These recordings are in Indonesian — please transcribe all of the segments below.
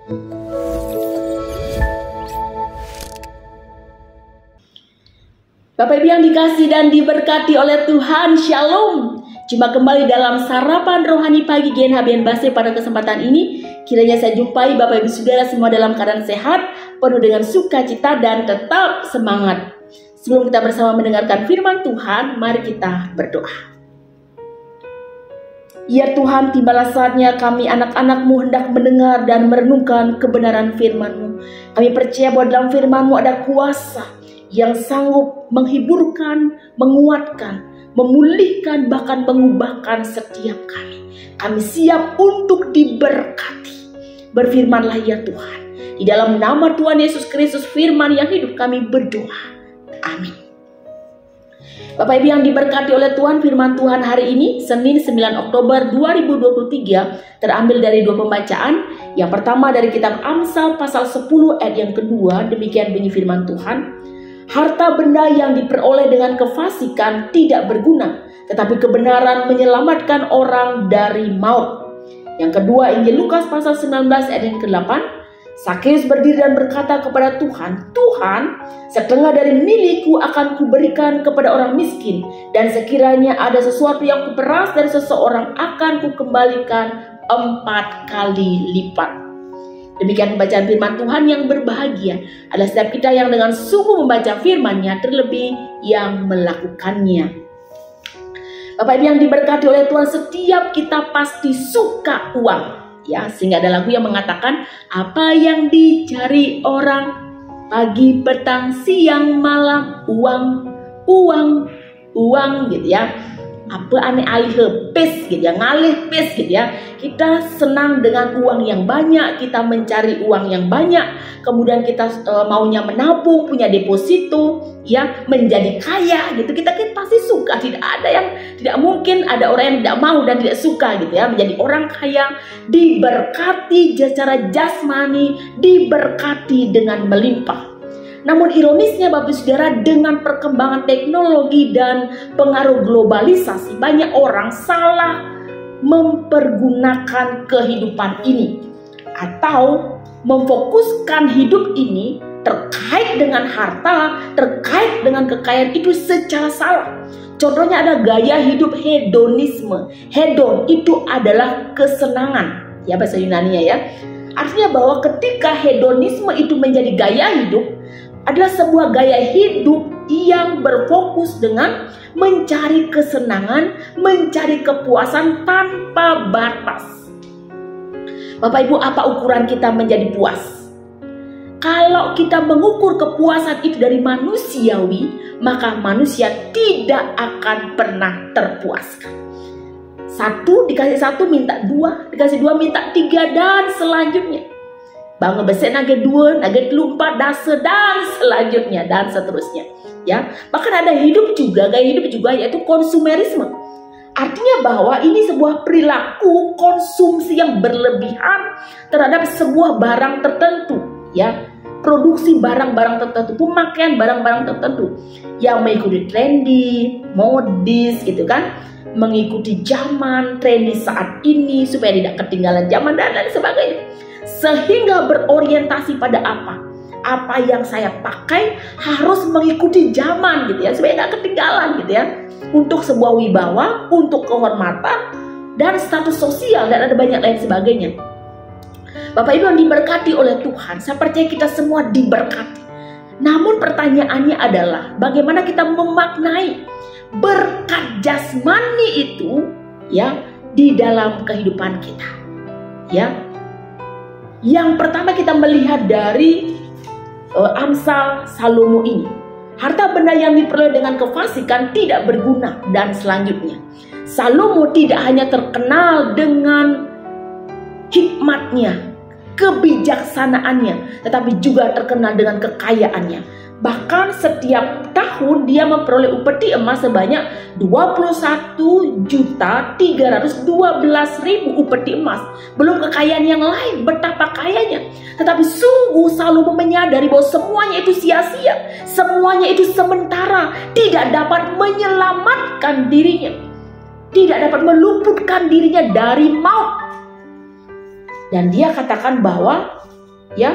Bapak Ibu yang dikasihi dan diberkati oleh Tuhan, Shalom. Jumpa kembali dalam sarapan rohani pagi GNHBN Basri pada kesempatan ini. Kiranya saya jumpai Bapak Ibu Saudara semua dalam keadaan sehat, penuh dengan sukacita dan tetap semangat. Sebelum kita bersama mendengarkan firman Tuhan, mari kita berdoa. Ya Tuhan, tibalah saatnya kami anak-anak-Mu hendak mendengar dan merenungkan kebenaran firman-Mu. Kami percaya bahwa dalam firman-Mu ada kuasa yang sanggup menghiburkan, menguatkan, memulihkan, bahkan mengubahkan setiap kami. Kami siap untuk diberkati. Berfirmanlah ya Tuhan. Di dalam nama Tuhan Yesus Kristus, firman yang hidup, kami berdoa. Amin. Bapak Ibu yang diberkati oleh Tuhan, firman Tuhan hari ini, Senin 9 Oktober 2023, terambil dari dua pembacaan. Yang pertama dari kitab Amsal pasal 10 ayat yang kedua, demikian bunyi firman Tuhan. Harta benda yang diperoleh dengan kefasikan tidak berguna, tetapi kebenaran menyelamatkan orang dari maut. Yang kedua, Injil Lukas pasal 19 ayat yang ke-8. Sakeus berdiri dan berkata kepada Tuhan, Tuhan, setengah dari milikku akan kuberikan kepada orang miskin, dan sekiranya ada sesuatu yang kuperas dari seseorang akan kukembalikan 4 kali lipat. Demikian pembacaan firman Tuhan. Yang berbahagia adalah setiap kita yang dengan sungguh membaca firman-Nya, terlebih yang melakukannya. Bapak Ibu yang diberkati oleh Tuhan, setiap kita pasti suka uang, ya, sehingga ada lagu yang mengatakan apa yang dicari orang pagi, petang, siang, malam, uang gitu ya. Apa aneh alih pes gitu ya, ngalih pes gitu ya. Kita senang dengan uang yang banyak, kita mencari uang yang banyak, kemudian kita maunya menabung, punya deposito, ya, menjadi kaya gitu. Kita pasti suka, tidak mungkin ada orang yang tidak mau dan tidak suka gitu ya, menjadi orang kaya, diberkati secara jasmani, diberkati dengan melimpah. Namun ironisnya Bapak Saudara, dengan perkembangan teknologi dan pengaruh globalisasi, banyak orang salah mempergunakan kehidupan ini atau memfokuskan hidup ini terkait dengan harta, terkait dengan kekayaan itu secara salah. Contohnya ada gaya hidup hedonisme. Hedon itu adalah kesenangan, ya bahasa Yunani ya. Artinya bahwa ketika hedonisme itu menjadi gaya hidup, adalah sebuah gaya hidup yang berfokus dengan mencari kesenangan, mencari kepuasan tanpa batas. Bapak Ibu, apa ukuran kita menjadi puas? Kalau kita mengukur kepuasan itu dari manusiawi, maka manusia tidak akan pernah terpuaskan. Satu dikasih satu minta dua, dikasih dua minta tiga, dan selanjutnya. Bangun besek nage dua, nage telumpat, dasa, dan selanjutnya, dan seterusnya. Ya, bahkan ada gaya hidup juga, yaitu konsumerisme. Artinya bahwa ini sebuah perilaku konsumsi yang berlebihan terhadap sebuah barang tertentu, ya, produksi barang-barang tertentu, pemakaian barang-barang tertentu yang mengikuti trendy, modis, gitu kan, mengikuti zaman, trendy saat ini supaya tidak ketinggalan zaman dan lain sebagainya. Sehingga berorientasi pada apa yang saya pakai harus mengikuti zaman gitu ya, supaya nggak ketinggalan gitu ya, untuk sebuah wibawa, untuk kehormatan dan status sosial, dan ada banyak lain sebagainya. Bapak Ibu yang diberkati oleh Tuhan, saya percaya kita semua diberkati. Namun pertanyaannya adalah bagaimana kita memaknai berkat jasmani itu ya di dalam kehidupan kita, ya. Yang pertama kita melihat dari Amsal Salomo ini. Harta benda yang diperoleh dengan kefasikan tidak berguna, dan selanjutnya. Salomo tidak hanya terkenal dengan hikmatnya, kebijaksanaannya, tetapi juga terkenal dengan kekayaannya. Bahkan setiap tahun dia memperoleh upeti emas sebanyak 21.312.000 upeti emas. Belum kekayaan yang lain, betapa kayanya. Tetapi sungguh Salomo menyadari bahwa semuanya itu sia-sia, semuanya itu sementara, tidak dapat menyelamatkan dirinya, tidak dapat meluputkan dirinya dari maut. Dan dia katakan bahwa ya,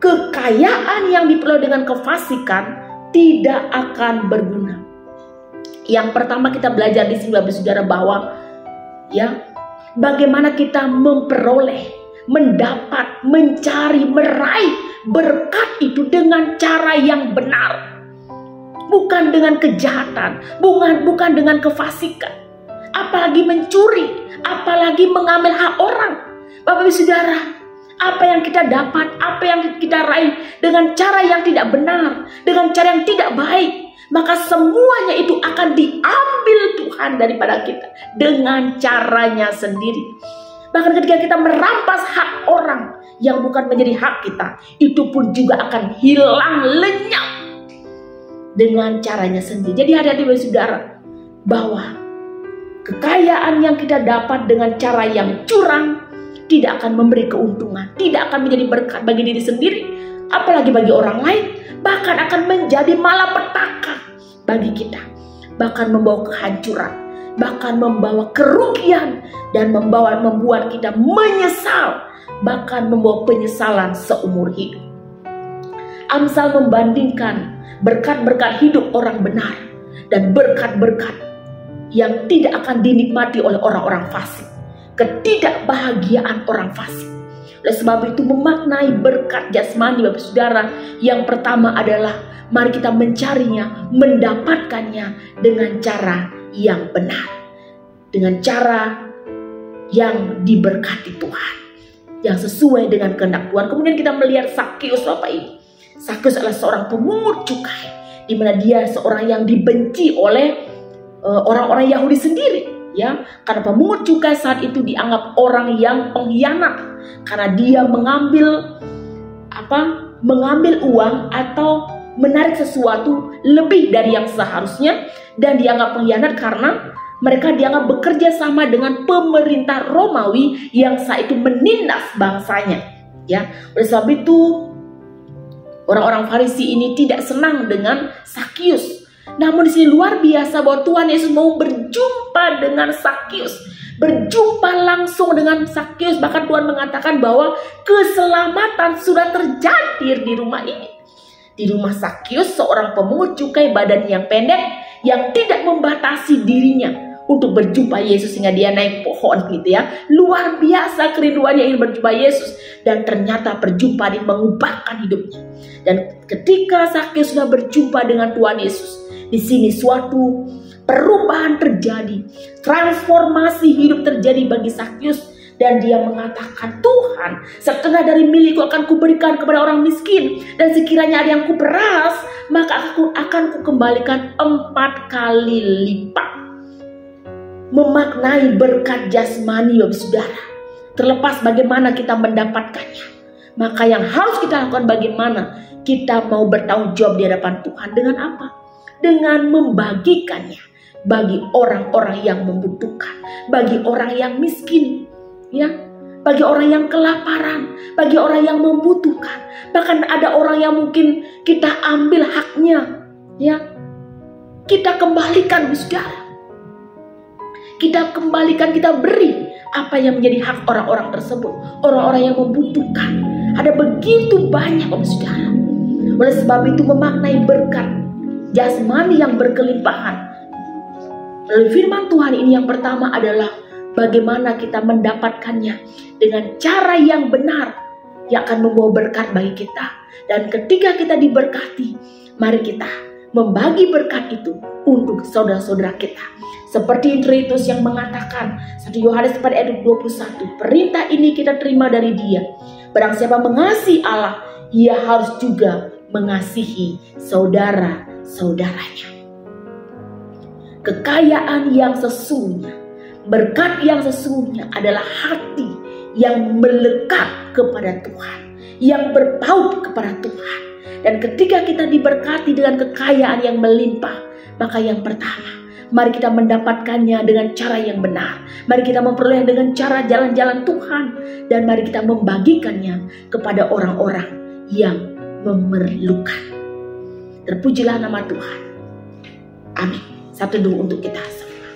kekayaan yang diperoleh dengan kefasikan tidak akan berguna. Yang pertama kita belajar di sini Bapak Saudara bahwa ya, bagaimana kita memperoleh, mendapat, mencari, meraih berkat itu dengan cara yang benar. Bukan dengan kejahatan, bukan dengan kefasikan. Apalagi mencuri, apalagi mengambil hak orang. Bapak Ibu Saudara, apa yang kita dapat, apa yang kita raih dengan cara yang tidak benar, dengan cara yang tidak baik, maka semuanya itu akan diambil Tuhan daripada kita dengan caranya sendiri. Bahkan ketika kita merampas hak orang yang bukan menjadi hak kita, itu pun juga akan hilang lenyap dengan caranya sendiri. Jadi hati-hati Bapak Saudara, bahwa kekayaan yang kita dapat dengan cara yang curang tidak akan memberi keuntungan, tidak akan menjadi berkat bagi diri sendiri, apalagi bagi orang lain, bahkan akan menjadi malapetaka bagi kita, bahkan membawa kehancuran, bahkan membawa kerugian, dan membuat kita menyesal, bahkan membawa penyesalan seumur hidup. Amsal membandingkan berkat-berkat hidup orang benar dan berkat-berkat yang tidak akan dinikmati oleh orang-orang fasik, ketidakbahagiaan orang fasik. Oleh sebab itu memaknai berkat jasmani Bapak Saudara, yang pertama adalah mari kita mencarinya, mendapatkannya dengan cara yang benar, dengan cara yang diberkati Tuhan, yang sesuai dengan kehendak Tuhan. Kemudian kita melihat Zakheus Bapak Ibu. Zakheus adalah seorang pemungut cukai, di mana dia seorang yang dibenci oleh orang-orang Yahudi sendiri. Ya, karena pemungut cukai saat itu dianggap orang yang pengkhianat karena dia mengambil uang atau menarik sesuatu lebih dari yang seharusnya, dan dianggap pengkhianat karena mereka dianggap bekerja sama dengan pemerintah Romawi yang saat itu menindas bangsanya. Ya, oleh sebab itu orang-orang Farisi ini tidak senang dengan Zakheus. Namun di sini luar biasa bahwa Tuhan Yesus mau berjumpa dengan Zakheus, berjumpa langsung dengan Zakheus. Bahkan Tuhan mengatakan bahwa keselamatan sudah terjadi di rumah ini. Di rumah Zakheus, seorang pemungut cukai badan yang pendek yang tidak membatasi dirinya untuk berjumpa Yesus sehingga dia naik pohon gitu ya. Luar biasa kerinduannya ingin berjumpa Yesus, dan ternyata perjumpaan ini mengubahkan hidupnya. Dan ketika Zakheus sudah berjumpa dengan Tuhan Yesus, di sini suatu perubahan terjadi, transformasi hidup terjadi bagi Zakheus, dan dia mengatakan, Tuhan, setengah dari milikku akan kuberikan kepada orang miskin, dan sekiranya ada yang kuperas, maka aku akan kukembalikan 4 kali lipat. Memaknai berkat jasmani Bapak Saudara, terlepas bagaimana kita mendapatkannya, maka yang harus kita lakukan bagaimana kita mau bertanggung jawab di hadapan Tuhan. Dengan apa? Dengan membagikannya bagi orang-orang yang membutuhkan, bagi orang yang miskin, ya, bagi orang yang kelaparan, bagi orang yang membutuhkan. Bahkan ada orang yang mungkin kita ambil haknya, ya, kita kembalikan, Saudara. Kita kembalikan, kita beri apa yang menjadi hak orang-orang tersebut, orang-orang yang membutuhkan. Ada begitu banyak, Saudara. Oleh sebab itu memaknai berkat jasmani yang berkelimpahan. Lalu firman Tuhan ini yang pertama adalah bagaimana kita mendapatkannya dengan cara yang benar yang akan membawa berkat bagi kita. Dan ketika kita diberkati, mari kita membagi berkat itu untuk saudara-saudara kita. Seperti Introitus yang mengatakan 1 Yohanes pada ayat 21, perintah ini kita terima dari Dia. Barang siapa mengasihi Allah, ia harus juga mengasihi saudara-saudaranya. Kekayaan yang sesungguhnya, berkat yang sesungguhnya adalah hati yang melekat kepada Tuhan, yang berpaut kepada Tuhan. Dan ketika kita diberkati dengan kekayaan yang melimpah, maka yang pertama, mari kita mendapatkannya dengan cara yang benar. Mari kita memperoleh dengan cara jalan-jalan Tuhan, dan mari kita membagikannya kepada orang-orang yang memerlukan. Terpujilah nama Tuhan. Amin. Satu doa untuk kita semua.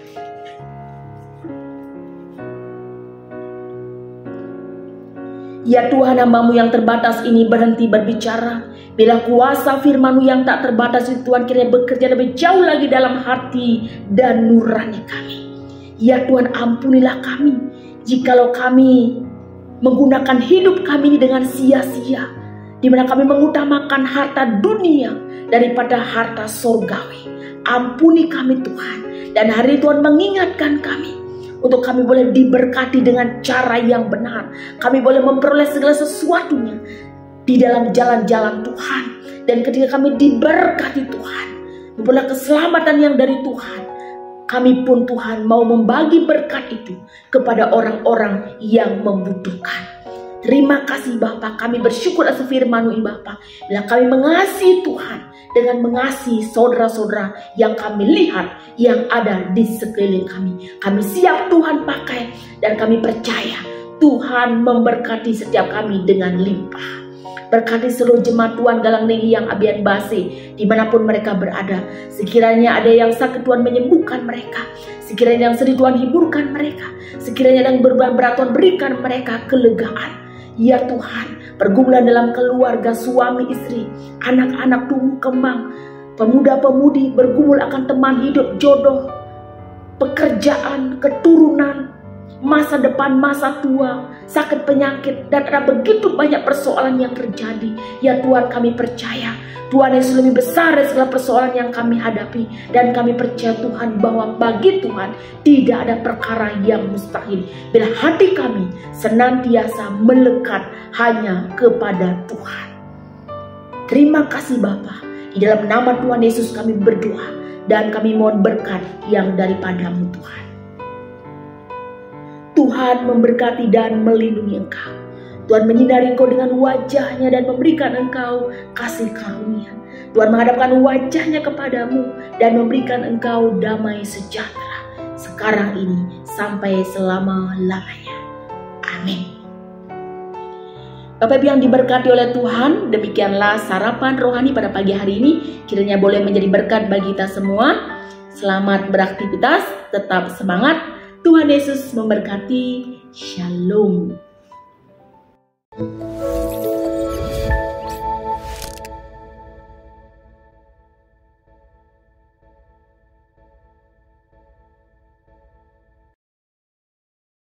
Ya Tuhan, hamba-Mu yang terbatas ini berhenti berbicara. Bila kuasa firman-Mu yang tak terbatas itu Tuhan kiranya bekerja lebih jauh lagi dalam hati dan nurani kami. Ya Tuhan, ampunilah kami jikalau kami menggunakan hidup kami ini dengan sia-sia, di mana kami mengutamakan harta dunia daripada harta sorgawi. Ampuni kami Tuhan, dan hari ini Tuhan mengingatkan kami untuk kami boleh diberkati dengan cara yang benar. Kami boleh memperoleh segala sesuatunya di dalam jalan-jalan Tuhan. Dan ketika kami diberkati Tuhan, memperoleh keselamatan yang dari Tuhan, kami pun Tuhan mau membagi berkat itu kepada orang-orang yang membutuhkan. Terima kasih Bapa, kami bersyukur atas firman-Mu ini Bapa. Bila kami mengasihi Tuhan dengan mengasihi saudara-saudara yang kami lihat yang ada di sekeliling kami. Kami siap Tuhan pakai, dan kami percaya Tuhan memberkati setiap kami dengan limpah. Berkati seluruh jemaat Tuhan Galang Ninggi yang Abian Base dimanapun mereka berada. Sekiranya ada yang sakit, Tuhan menyembuhkan mereka. Sekiranya yang sedih, Tuhan hiburkan mereka. Sekiranya yang beban berat, Tuhan berikan mereka kelegaan. Ya Tuhan, pergumulan dalam keluarga, suami istri, anak-anak tumbuh kembang, pemuda-pemudi bergumul akan teman hidup, jodoh, pekerjaan, keturunan, masa depan, masa tua, sakit penyakit, dan ada begitu banyak persoalan yang terjadi. Ya Tuhan, kami percaya Tuhan Yesus lebih besar dari segala persoalan yang kami hadapi. Dan kami percaya Tuhan bahwa bagi Tuhan tidak ada perkara yang mustahil. Bila hati kami senantiasa melekat hanya kepada Tuhan. Terima kasih Bapa. Di dalam nama Tuhan Yesus kami berdoa. Dan kami mohon berkat yang daripada-Mu Tuhan. Tuhan memberkati dan melindungi engkau. Tuhan menyinari engkau dengan wajah-Nya dan memberikan engkau kasih karunia. Tuhan menghadapkan wajah-Nya kepadamu dan memberikan engkau damai sejahtera sekarang ini sampai selama-lamanya. Amin. Bapak Ibu yang diberkati oleh Tuhan, demikianlah sarapan rohani pada pagi hari ini. Kiranya boleh menjadi berkat bagi kita semua. Selamat beraktivitas, tetap semangat. Tuhan Yesus memberkati. Shalom.